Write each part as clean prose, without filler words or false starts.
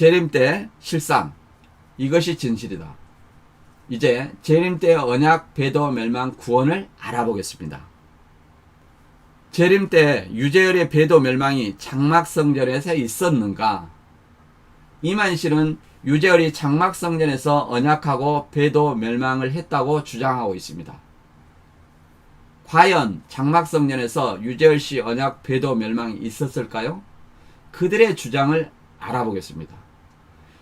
재림 때 실상, 이것이 진실이다. 이제 재림 때 언약, 배도, 멸망, 구원을 알아보겠습니다. 재림 때 유재열의 배도 멸망이 장막성전에서 있었는가? 이만희씨는 유재열이 장막성전에서 언약하고 배도 멸망을 했다고 주장하고 있습니다. 과연 장막성전에서 유재열씨 언약, 배도, 멸망이 있었을까요? 그들의 주장을 알아보겠습니다.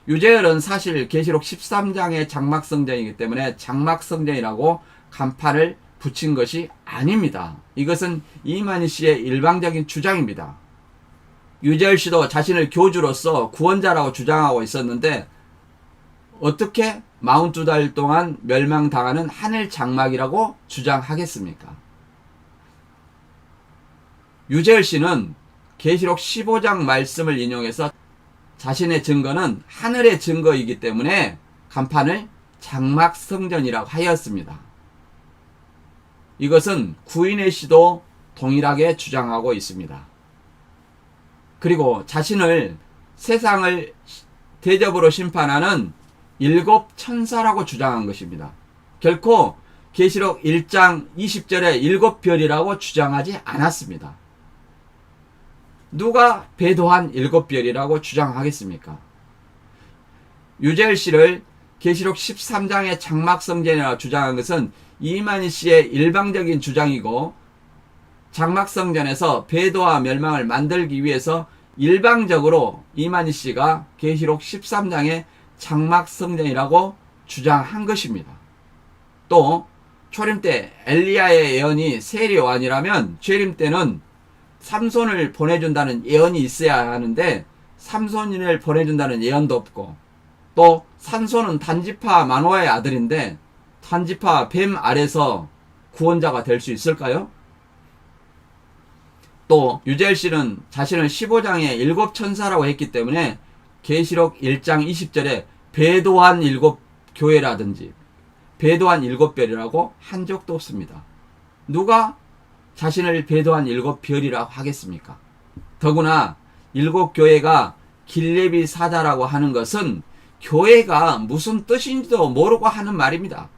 유재열은 사실 계시록 13장의 장막성전이기 때문에 장막성전이라고 간판을 붙인 것이 아닙니다. 이것은 이만희씨의 일방적인 주장입니다. 유재열씨도 자신을 교주로서 구원자라고 주장하고 있었는데 어떻게 42달 동안 멸망당하는 하늘 장막이라고 주장하겠습니까? 유재열씨는 계시록 15장 말씀을 인용해서 자신의 증거는 하늘의 증거이기 때문에 간판을 장막성전이라고 하였습니다. 이것은 구인의 씨도 동일하게 주장하고 있습니다. 그리고 자신을 세상을 대접으로 심판하는 7 천사라고 주장한 것입니다. 결코 계시록 1장 20절에 7별이라고 주장하지 않았습니다. 누가 배도한 7별이라고 주장하겠습니까? 유재열 씨를 계시록 13장의 장막성전이라고 주장한 것은 이만희 씨의 일방적인 주장이고, 장막성전에서 배도와 멸망을 만들기 위해서 일방적으로 이만희 씨가 계시록 13장의 장막성전이라고 주장한 것입니다. 또 초림 때 엘리야의 예언이 세례요한이라면 재림 때는 삼손을 보내준다는 예언이 있어야 하는데 삼손을 보내준다는 예언도 없고, 또 삼손은 단지파 마노아의 아들인데 단지파 뱀 아래서 구원자가 될 수 있을까요? 또 유재열 씨는 자신을 15장의 7 천사라고 했기 때문에 계시록 1장 20절에 배도한 7 교회라든지 배도한 7별이라고 한 적도 없습니다. 누가 자신을 배도한 7별이라고 하겠습니까? 더구나 7 교회가 길레비 사자라고 하는 것은 교회가 무슨 뜻인지도 모르고 하는 말입니다.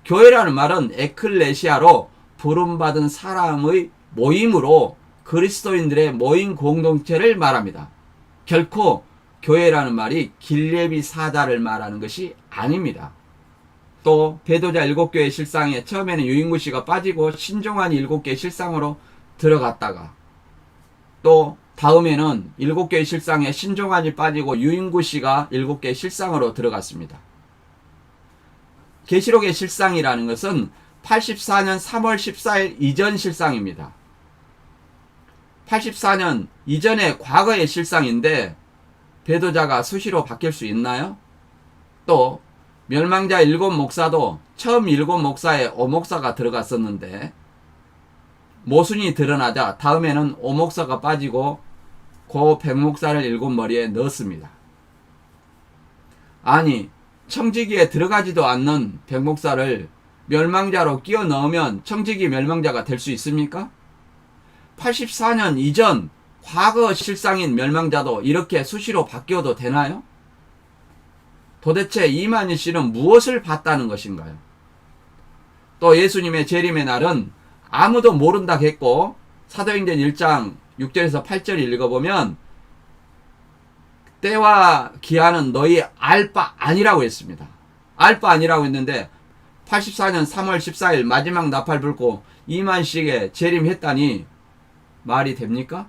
교회라는 말은 에클레시아로 부름받은 사람의 모임으로 그리스도인들의 모임 공동체를 말합니다. 결코 교회라는 말이 길레비 사자를 말하는 것이 아닙니다. 또 배도자 7교회 실상에 처음에는 유인구 씨가 빠지고 신종환이 7개 실상으로 들어갔다가, 또 다음에는 7교회 실상에 신종환이 빠지고 유인구 씨가 7개 실상으로 들어갔습니다. 계시록의 실상이라는 것은 84년 3월 14일 이전 실상입니다. 84년 이전의 과거의 실상인데 배도자가 수시로 바뀔 수 있나요? 또 멸망자 7 목사도 처음 7 목사에 5 목사가 들어갔었는데 모순이 드러나자 다음에는 5 목사가 빠지고 고 100 목사를 7 머리에 넣었습니다. 아니, 청지기에 들어가지도 않는 100 목사를 멸망자로 끼워 넣으면 청지기 멸망자가 될 수 있습니까? 84년 이전 과거 실상인 멸망자도 이렇게 수시로 바뀌어도 되나요? 도대체 이만희 씨는 무엇을 봤다는 것인가요? 또 예수님의 재림의 날은 아무도 모른다 했고, 사도행전 1장 6절에서 8절 읽어보면 때와 기한은 너희 알 바 아니라고 했습니다. 알 바 아니라고 했는데 84년 3월 14일 마지막 나팔 불고 이만희 씨에게 재림했다니 말이 됩니까?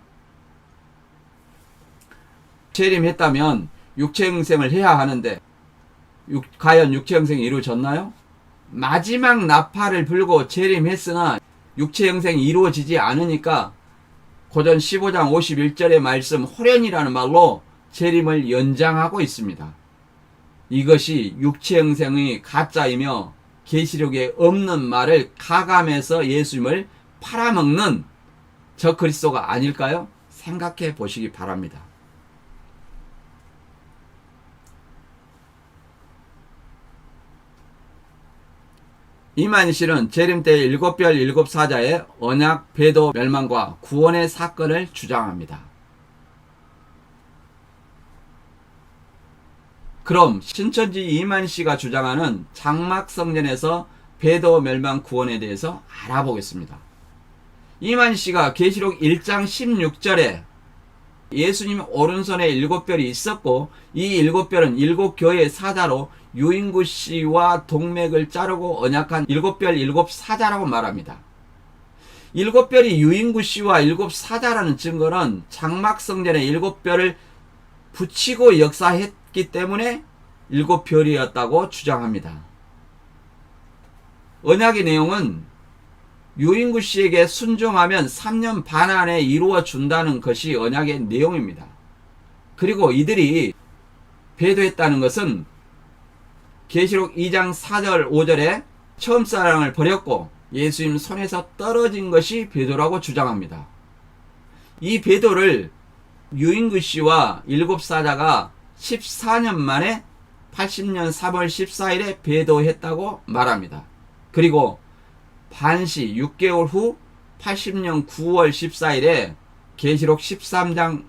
재림했다면 육체형생을 해야 하는데 과연 육체형생이 이루어졌나요? 마지막 나팔을 불고 재림했으나 육체형생이 이루어지지 않으니까 고전 15장 51절의 말씀 호련이라는 말로 재림을 연장하고 있습니다. 이것이 육체형생의 가짜이며 계시록에 없는 말을 가감해서 예수님을 팔아먹는 저 그리스도가 아닐까요? 생각해 보시기 바랍니다. 이만희 씨는 재림 때 7별 7사자의 언약, 배도, 멸망과 구원의 사건을 주장합니다. 그럼 신천지 이만희 씨가 주장하는 장막성전에서 배도 멸망 구원에 대해서 알아보겠습니다. 이만희 씨가 계시록 1장 16절에 예수님 오른손에 7별이 있었고 이 7별은 7교회의 사자로 유인구 씨와 동맥을 자르고 언약한 7별 7사자라고 말합니다. 7별이 유인구 씨와 7사자라는 증거는 장막성전에 7별을 붙이고 역사했기 때문에 7별이었다고 주장합니다. 언약의 내용은 유인구 씨에게 순종하면 3년 반 안에 이루어 준다는 것이 언약의 내용입니다. 그리고 이들이 배도했다는 것은 계시록 2장 4절 5절에 처음 사랑을 버렸고 예수님 손에서 떨어진 것이 배도라고 주장합니다. 이 배도를 유인구 씨와 7사자가 14년 만에 80년 3월 14일에 배도했다고 말합니다. 그리고 반시 6개월 후 80년 9월 14일에 계시록 13장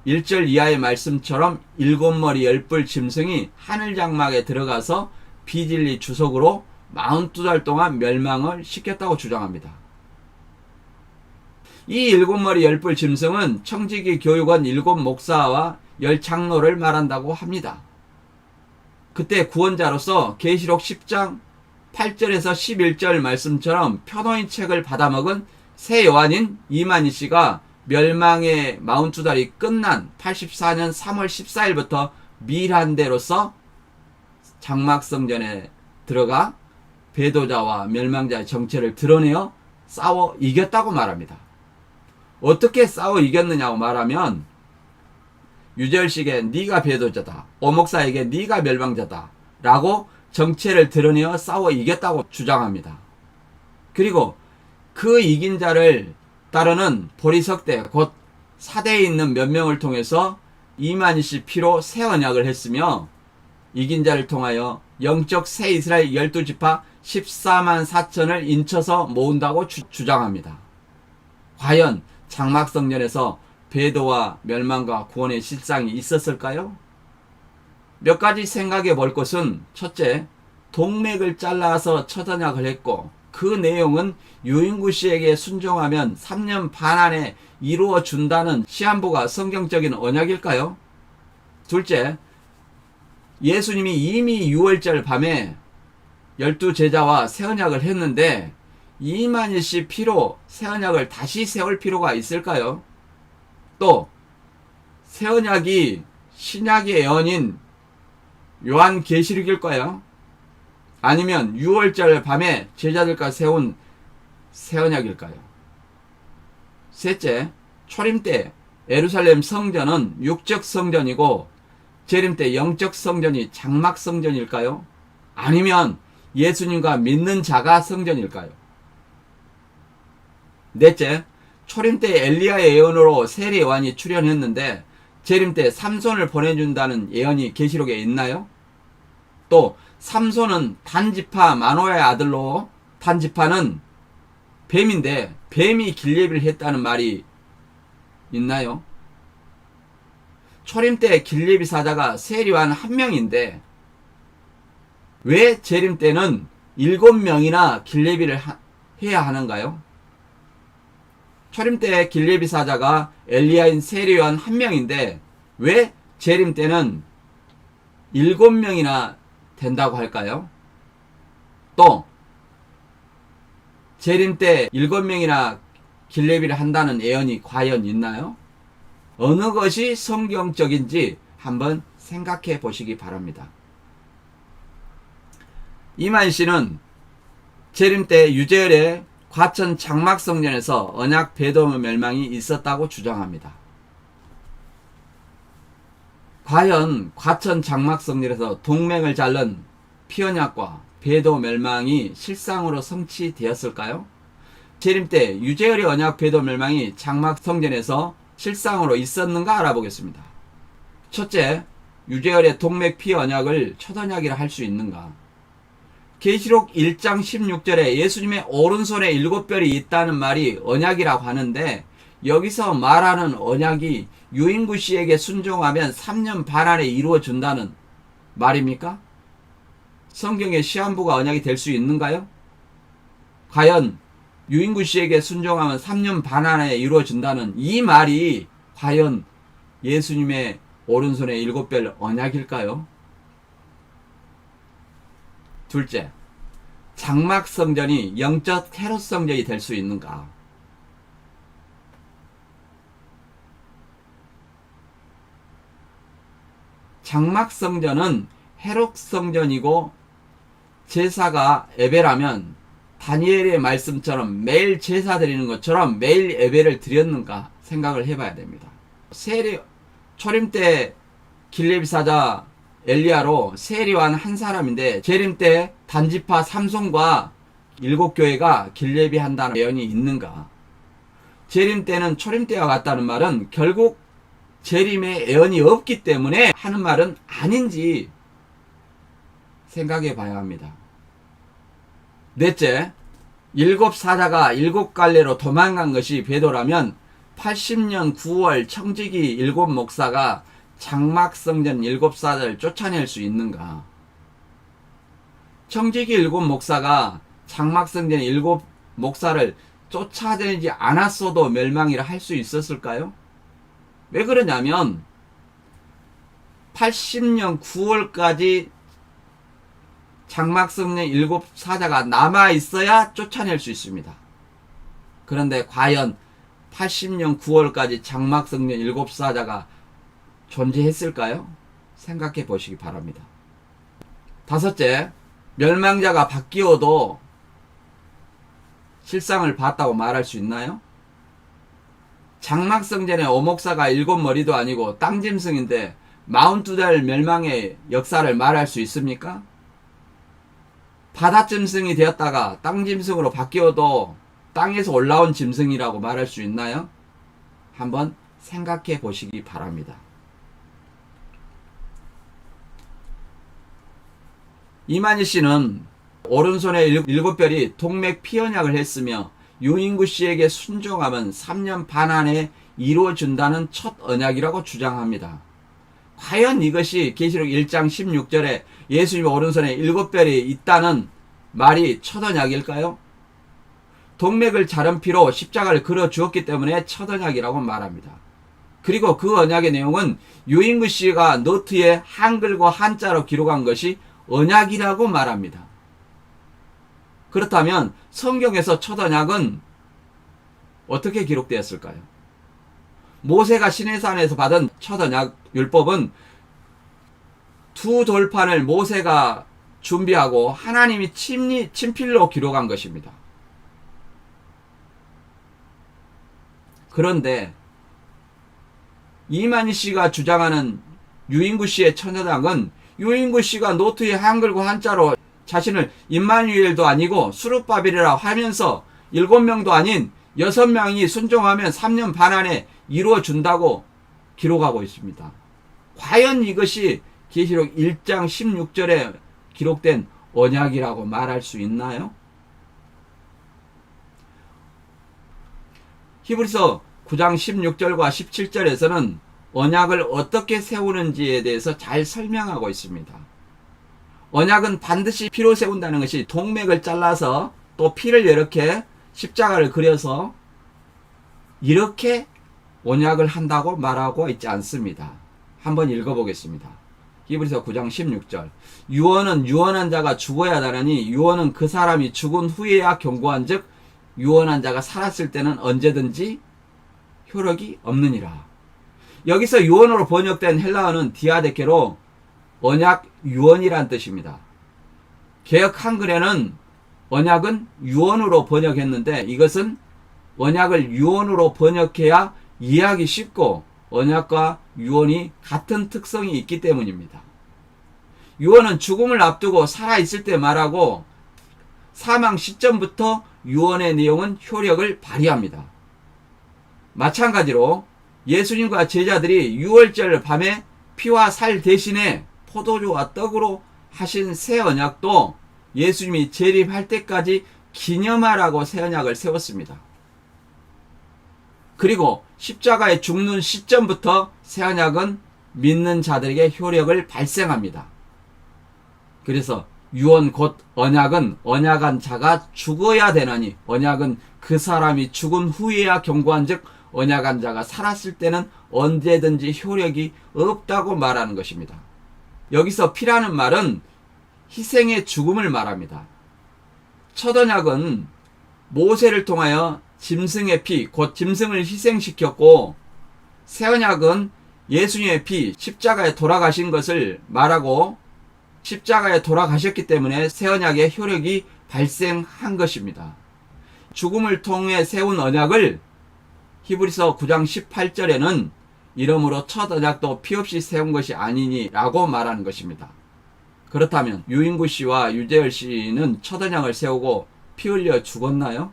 1절 이하의 말씀처럼 7머리 10뿔 짐승이 하늘 장막에 들어가서 비진리 주석으로 42달 동안 멸망을 시켰다고 주장합니다. 이 7머리 10뿔 짐승은 청지기 교육원 7 목사와 10 장로를 말한다고 합니다. 그때 구원자로서 계시록 10장 8절에서 11절 말씀처럼 표노인 책을 받아먹은 새 요한인 이만희 씨가 멸망의 42달이 끝난 84년 3월 14일부터 밀한대로서 장막성전에 들어가 배도자와 멸망자의 정체를 드러내어 싸워 이겼다고 말합니다. 어떻게 싸워 이겼느냐고 말하면 유재열식에 네가 배도자다, 오목사에게 네가 멸망자다 라고 정체를 드러내어 싸워 이겼다고 주장합니다. 그리고 그 이긴 자를 따르는 보리석대 곧 사대에 있는 몇 명을 통해서 이만희 씨 피로 새 언약을 했으며 이긴 자를 통하여 영적 새 이스라엘 12지파 14만 4천을 인쳐서 모은다고 주장합니다. 과연 장막성전에서 배도와 멸망과 구원의 실상이 있었을까요? 몇 가지 생각해 볼 것은 첫째, 동맥을 잘라서 첫 언약을 했고 그 내용은 유인구 씨에게 순종하면 3년 반 안에 이루어 준다는 시한부가 성경적인 언약일까요? 둘째, 예수님이 이미 6월절 밤에 12제자와 새 언약을 했는데 이만희 씨 피로 새 언약을 다시 세울 필요가 있을까요? 또 새 언약이 신약의 예언인 요한계시록일까요? 아니면 6월절 밤에 제자들과 세운 새 언약일까요? 셋째, 초림 때 예루살렘 성전은 육적 성전이고 재림 때 영적 성전이 장막 성전일까요? 아니면 예수님과 믿는 자가 성전일까요? 넷째, 초림 때 엘리야의 예언으로 세례 요한이 출현했는데 재림 때 삼손을 보내준다는 예언이 계시록에 있나요? 또 삼손은 단지파 마노아의 아들로 단지파는 뱀인데 뱀이 길예비를 했다는 말이 있나요? 초림 때 길예비 사자가 세리완 1명인데 왜 재림 때는 7명이나 길예비를 해야 하는가요? 초림 때 길예비 사자가 엘리야인 세리완 1명인데 왜 재림 때는 7명이나 된다고 할까요? 또 재림 때 7명이나 길예비를 한다는 예언이 과연 있나요? 어느 것이 성경적인지 한번 생각해 보시기 바랍니다. 이만희 씨는 재림 때 유재열의 과천 장막성전에서 언약 배도 멸망이 있었다고 주장합니다. 과연 과천 장막성전에서 동맹을 자른 피언약과 배도 멸망이 실상으로 성취되었을까요? 재림 때 유재열의 언약 배도 멸망이 장막성전에서 실상으로 있었는가 알아보겠습니다. 첫째, 유재열의 동맥 피 언약을 첫 언약이라 할 수 있는가? 계시록 1장 16절에 예수님의 오른손에 7별이 있다는 말이 언약이라고 하는데 여기서 말하는 언약이 유인구 씨에게 순종하면 3년 반 안에 이루어진다는 말입니까? 성경의 시한부가 언약이 될 수 있는가요? 과연 유인구 씨에게 순종하면 3년 반 안에 이루어진다는 이 말이 과연 예수님의 오른손의 7별 언약일까요? 둘째, 장막성전이 영적 헤롯성전이 될 수 있는가? 장막성전은 헤롯성전이고 제사가 예배라면 다니엘의 말씀처럼 매일 제사 드리는 것처럼 매일 예배를 드렸는가 생각을 해봐야 됩니다. 초림 때 길렙 사자 엘리야로 세리완 한 사람인데 재림 때 단지파 삼손과 7교회가 길렙이 한다는 예언이 있는가? 재림 때는 초림 때와 같다는 말은 결국 재림의 예언이 없기 때문에 하는 말은 아닌지 생각해 봐야 합니다. 넷째, 7사자가 7갈래로 도망간 것이 배도라면 80년 9월 청지기 7목사가 장막성전 7사자를 쫓아낼 수 있는가? 청지기 7목사가 장막성전 7목사를 쫓아내지 않았어도 멸망이라 할 수 있었을까요? 왜 그러냐면 80년 9월까지 장막성전 7사자가 남아있어야 쫓아낼 수 있습니다. 그런데 과연 80년 9월까지 장막성전 7사자가 존재했을까요? 생각해 보시기 바랍니다. 다섯째, 멸망자가 바뀌어도 실상을 봤다고 말할 수 있나요? 장막성전의 오목사가 7머리도 아니고 땅짐승인데 42달 멸망의 역사를 말할 수 있습니까? 바다짐승이 되었다가 땅짐승으로 바뀌어도 땅에서 올라온 짐승이라고 말할 수 있나요? 한번 생각해 보시기 바랍니다. 이만희 씨는 오른손에 7별이 동맥 피언약을 했으며 유인구 씨에게 순종하면 3년 반 안에 이루어진다는 첫 언약이라고 주장합니다. 과연 이것이 계시록 1장 16절에 예수님 오른손에 7별이 있다는 말이 첫 언약일까요? 동맥을 자른 피로 십자가를 그려 주었기 때문에 첫 언약이라고 말합니다. 그리고 그 언약의 내용은 유인구 씨가 노트에 한글과 한자로 기록한 것이 언약이라고 말합니다. 그렇다면 성경에서 첫 언약은 어떻게 기록되었을까요? 모세가 시내산에서 받은 첫 언약 율법은 2 돌판을 모세가 준비하고 하나님이 친필로 기록한 것입니다. 그런데 이만희 씨가 주장하는 유인구 씨의 첫 언약은 유인구 씨가 노트에 한글과 한자로 자신을 임마누엘도 아니고 수룹바벨이라 하면서 7명도 아닌 6명이 순종하면 3년 반 안에 이루어준다고 기록하고 있습니다. 과연 이것이 계시록 1장 16절에 기록된 언약이라고 말할 수 있나요? 히브리서 9장 16절과 17절에서는 언약을 어떻게 세우는지에 대해서 잘 설명하고 있습니다. 언약은 반드시 피로 세운다는 것이 동맥을 잘라서 또 피를 이렇게 십자가를 그려서 이렇게 언약을 한다고 말하고 있지 않습니다. 한번 읽어보겠습니다. 히브리서 9장 16절. 유언은 유언한 자가 죽어야 하다니 유언은 그 사람이 죽은 후에야 경고한 즉 유언한 자가 살았을 때는 언제든지 효력이 없느니라. 여기서 유언으로 번역된 헬라어는 디아데케로 언약 유언이란 뜻입니다. 개역 한글에는 언약은 유언으로 번역했는데 이것은 언약을 유언으로 번역해야 이해하기 쉽고 언약과 유언이 같은 특성이 있기 때문입니다. 유언은 죽음을 앞두고 살아있을 때 말하고 사망 시점부터 유언의 내용은 효력을 발휘합니다. 마찬가지로 예수님과 제자들이 유월절 밤에 피와 살 대신에 포도주와 떡으로 하신 새 언약도 예수님이 재림할 때까지 기념하라고 새 언약을 세웠습니다. 그리고 십자가에 죽는 시점부터 새 언약은 믿는 자들에게 효력을 발생합니다. 그래서 유언 곧 언약은 언약한 자가 죽어야 되나니 언약은 그 사람이 죽은 후에야 경고한즉 언약한 자가 살았을 때는 언제든지 효력이 없다고 말하는 것입니다. 여기서 피라는 말은 희생의 죽음을 말합니다. 첫 언약은 모세를 통하여 짐승의 피, 곧 짐승을 희생시켰고, 새 언약은 예수님의 피, 십자가에 돌아가신 것을 말하고 십자가에 돌아가셨기 때문에 새 언약의 효력이 발생한 것입니다. 죽음을 통해 세운 언약을 히브리서 9장 18절에는 이러므로 첫 언약도 피 없이 세운 것이 아니니 라고 말하는 것입니다. 그렇다면 유인구 씨와 유재열 씨는 첫 언약을 세우고 피 흘려 죽었나요?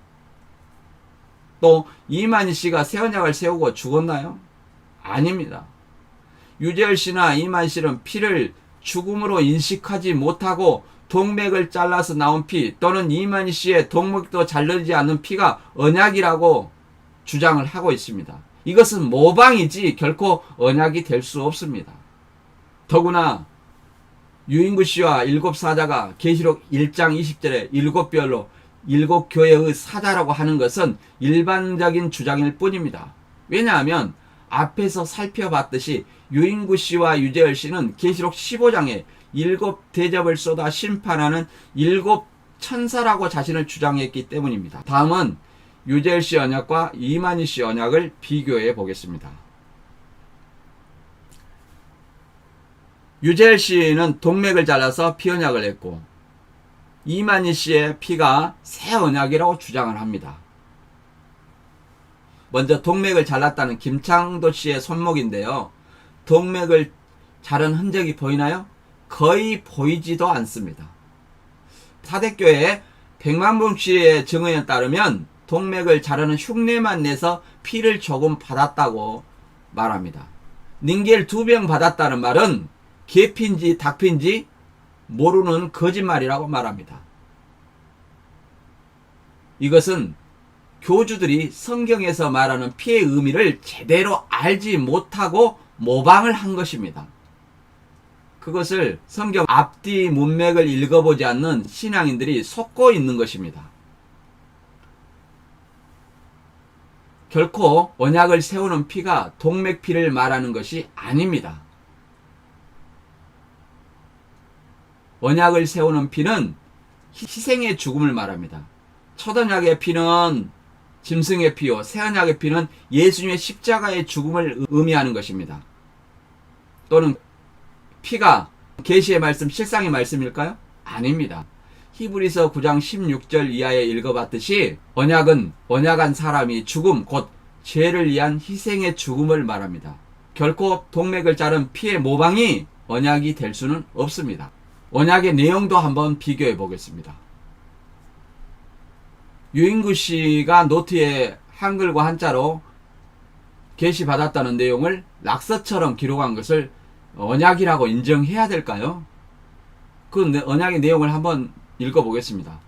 또 이만희 씨가 새 언약을 세우고 죽었나요? 아닙니다. 유재열 씨나 이만희 씨는 피를 죽음으로 인식하지 못하고 동맥을 잘라서 나온 피 또는 이만희 씨의 동맥도 잘리지 않는 피가 언약이라고 주장을 하고 있습니다. 이것은 모방이지 결코 언약이 될 수 없습니다. 더구나 유인구 씨와 일곱 사자가 계시록 1장 20절에 일곱 별로 일곱 교회의 사자라고 하는 것은 일반적인 주장일 뿐입니다. 왜냐하면 앞에서 살펴봤듯이 유인구 씨와 유재열 씨는 계시록 15장에 일곱 대접을 쏟아 심판하는 일곱 천사라고 자신을 주장했기 때문입니다. 다음은 유재열 씨 언약과 이만희 씨 언약을 비교해 보겠습니다. 유재열 씨는 동맥을 잘라서 피 언약을 했고 이만희 씨의 피가 새 언약이라고 주장을 합니다. 먼저 동맥을 잘랐다는 김창도 씨의 손목인데요. 동맥을 자른 흔적이 보이나요? 거의 보이지도 않습니다. 사대교회 백만봉 씨의 증언에 따르면 동맥을 자르는 흉내만 내서 피를 조금 받았다고 말합니다. 닌겔 2병 받았다는 말은 개피인지 닭피인지 모르는 거짓말이라고 말합니다. 이것은 교주들이 성경에서 말하는 피의 의미를 제대로 알지 못하고 모방을 한 것입니다. 그것을 성경 앞뒤 문맥을 읽어보지 않는 신앙인들이 속고 있는 것입니다. 결코 언약을 세우는 피가 동맥피를 말하는 것이 아닙니다. 언약을 세우는 피는 희생의 죽음을 말합니다. 첫 언약의 피는 짐승의 피요, 새 언약의 피는 예수님의 십자가의 죽음을 의미하는 것입니다. 또는 피가 계시의 말씀, 실상의 말씀일까요? 아닙니다. 히브리서 9장 16절 이하에 읽어봤듯이 언약은 언약한 사람이 죽음, 곧 죄를 위한 희생의 죽음을 말합니다. 결코 동맥을 자른 피의 모방이 언약이 될 수는 없습니다. 언약의 내용도 한번 비교해 보겠습니다. 유인구 씨가 노트에 한글과 한자로 게시받았다는 내용을 낙서처럼 기록한 것을 언약이라고 인정해야 될까요? 그 언약의 내용을 한번 읽어보겠습니다.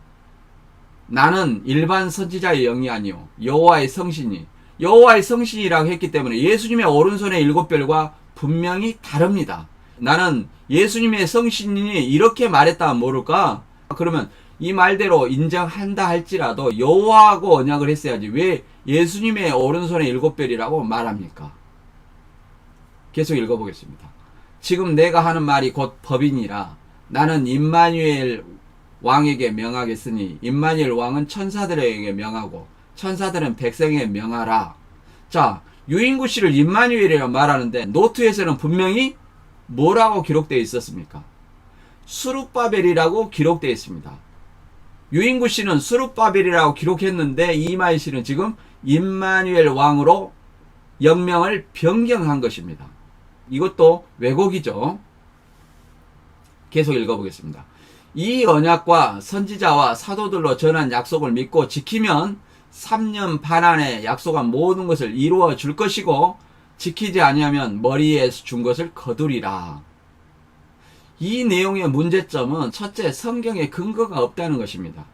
나는 일반 선지자의 영이 아니요 여호와의 성신이, 여호와의 성신이라고 했기 때문에 예수님의 오른손의 일곱 별과 분명히 다릅니다. 나는 예수님의 성신이 이렇게 말했다면 모를까? 그러면 이 말대로 인정한다 할지라도 여호와하고 언약을 했어야지 왜 예수님의 오른손의 일곱 별이라고 말합니까? 계속 읽어보겠습니다. 지금 내가 하는 말이 곧 법이니라. 나는 임마누엘 왕에게 명하겠으니 임마누엘 왕은 천사들에게 명하고 천사들은 백성에게 명하라. 자, 유인구 씨를 임마누엘이라고 말하는데 노트에서는 분명히 뭐라고 기록되어 있었습니까? 수룹바벨이라고 기록되어 있습니다. 유인구 씨는 수룹바벨이라고 기록했는데 이만희 씨는 지금 임마누엘 왕으로 역명을 변경한 것입니다. 이것도 왜곡이죠. 계속 읽어보겠습니다. 이 언약과 선지자와 사도들로 전한 약속을 믿고 지키면 3년 반 안에 약속한 모든 것을 이루어 줄 것이고 지키지 아니하면 머리에 준 것을 거두리라. 이 내용의 문제점은 첫째, 성경에 근거가 없다는 것입니다.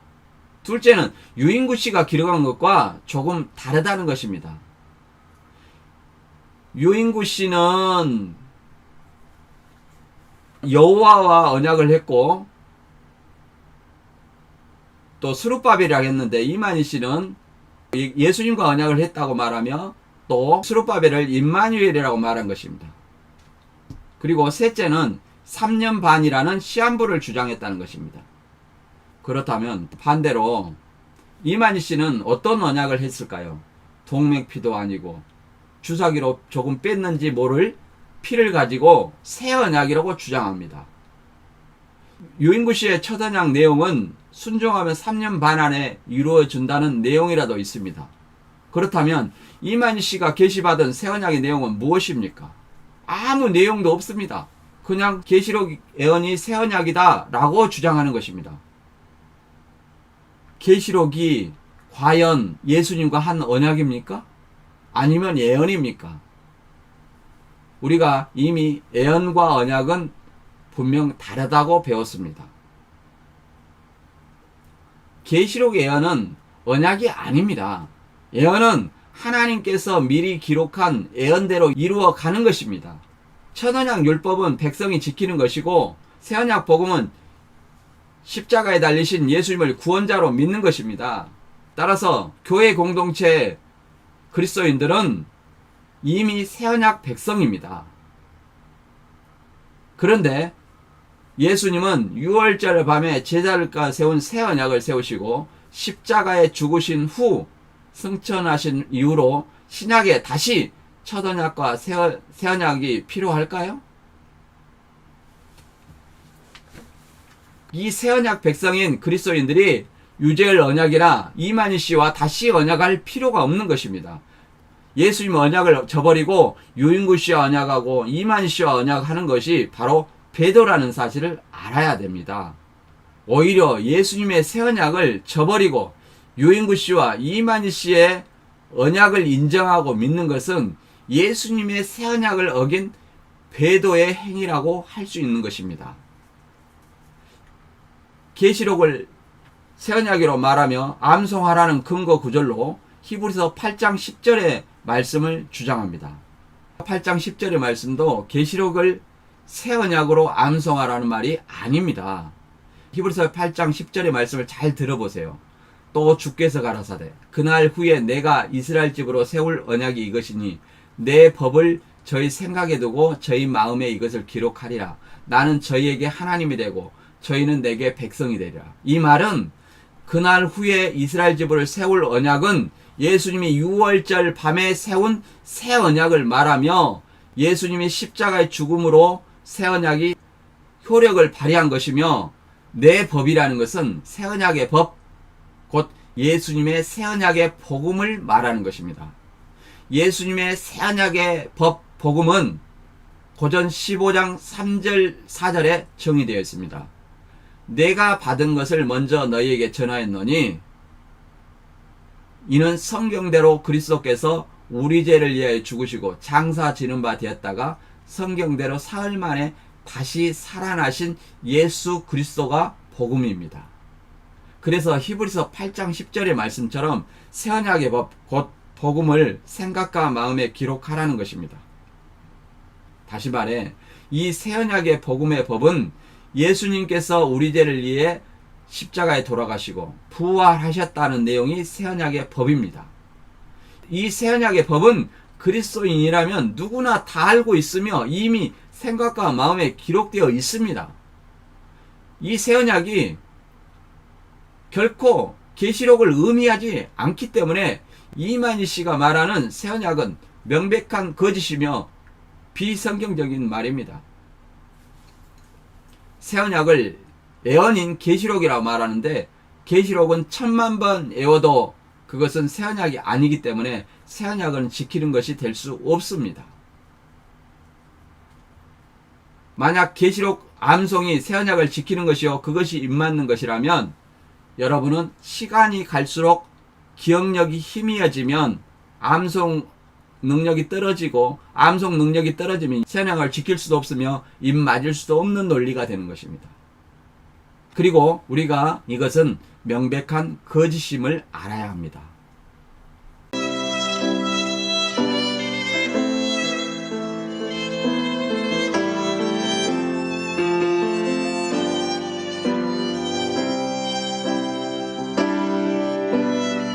둘째는 유인구 씨가 기록한 것과 조금 다르다는 것입니다. 유인구 씨는 여호와와 언약을 했고 또 스룹바벨이라고 했는데 이만희 씨는 예수님과 언약을 했다고 말하며 또 스룹바벨을 임마누엘이라고 말한 것입니다. 그리고 셋째는 3년 반이라는 시한부를 주장했다는 것입니다. 그렇다면 반대로 이만희 씨는 어떤 언약을 했을까요? 동맥피도 아니고 주사기로 조금 뺐는지 모를 피를 가지고 새 언약이라고 주장합니다. 유인구 씨의 첫 언약 내용은 순종하면 3년 반 안에 이루어진다는 내용이라도 있습니다. 그렇다면 이만희 씨가 계시받은 새 언약의 내용은 무엇입니까? 아무 내용도 없습니다. 그냥 계시록 예언이 새 언약이다 라고 주장하는 것입니다. 계시록이 과연 예수님과 한 언약입니까? 아니면 예언입니까? 우리가 이미 예언과 언약은 분명 다르다고 배웠습니다. 계시록 예언은 언약이 아닙니다. 예언은 하나님께서 미리 기록한 예언대로 이루어가는 것입니다. 첫언약 율법은 백성이 지키는 것이고 새언약 복음은 십자가에 달리신 예수님을 구원자로 믿는 것입니다. 따라서 교회 공동체 그리스도인들은 이미 새언약 백성입니다. 그런데 예수님은 6월절 밤에 제자들과 세운 새 언약을 세우시고 십자가에 죽으신 후 승천하신 이후로 신약에 다시 첫 언약과 새 언약이 필요할까요? 이 새 언약 백성인 그리스도인들이 유재열 언약이나 이만희 씨와 다시 언약할 필요가 없는 것입니다. 예수님 언약을 저버리고 유인구 씨와 언약하고 이만희 씨와 언약하는 것이 바로 배도라는 사실을 알아야 됩니다. 오히려 예수님의 새 언약을 저버리고 유인구 씨와 이만희 씨의 언약을 인정하고 믿는 것은 예수님의 새 언약을 어긴 배도의 행위라고 할 수 있는 것입니다. 계시록을 새 언약으로 말하며 암송하라는 근거 구절로 히브리서 8장 10절의 말씀을 주장합니다. 8장 10절의 말씀도 계시록을 새 언약으로 암송하라는 말이 아닙니다. 히브리서 8장 10절의 말씀을 잘 들어보세요. 또 주께서 가라사대 그날 후에 내가 이스라엘 집으로 세울 언약이 이것이니 내 법을 저희 생각에 두고 저희 마음에 이것을 기록하리라. 나는 저희에게 하나님이 되고 저희는 내게 백성이 되리라. 이 말은 그날 후에 이스라엘 집을 세울 언약은 예수님이 6월절 밤에 세운 새 언약을 말하며 예수님이 십자가의 죽음으로 새 언약이 효력을 발휘한 것이며 내 법이라는 것은 새 언약의 법, 곧 예수님의 새 언약의 복음을 말하는 것입니다. 예수님의 새 언약의 법, 복음은 고전 15장 3절 4절에 정의되어 있습니다. 내가 받은 것을 먼저 너희에게 전하였노니 이는 성경대로 그리스도께서 우리 죄를 위하여 죽으시고 장사 지는 바 되었다가 성경대로 사흘 만에 다시 살아나신 예수 그리스도가 복음입니다. 그래서 히브리서 8장 10절의 말씀처럼 새 언약의 법, 곧 복음을 생각과 마음에 기록하라는 것입니다. 다시 말해 이 새 언약의 복음의 법은 예수님께서 우리 죄를 위해 십자가에 돌아가시고 부활하셨다는 내용이 새 언약의 법입니다. 이 새 언약의 법은 그리스도인이라면 누구나 다 알고 있으며 이미 생각과 마음에 기록되어 있습니다. 이 새 언약이 결코 계시록을 의미하지 않기 때문에 이만희 씨가 말하는 새 언약은 명백한 거짓이며 비성경적인 말입니다. 새 언약을 예언인 계시록이라고 말하는데 계시록은 1000만 번 외워도 그것은 새 언약이 아니기 때문에 새 언약은 지키는 것이 될 수 없습니다. 만약 계시록 암송이 새 언약을 지키는 것이요 그것이 입맞는 것이라면 여러분은 시간이 갈수록 기억력이 희미해지면 암송 능력이 떨어지고 암송 능력이 떨어지면 새 언약을 지킬 수도 없으며 입맞을 수도 없는 논리가 되는 것입니다. 그리고 우리가 이것은 명백한 거짓임을 알아야 합니다.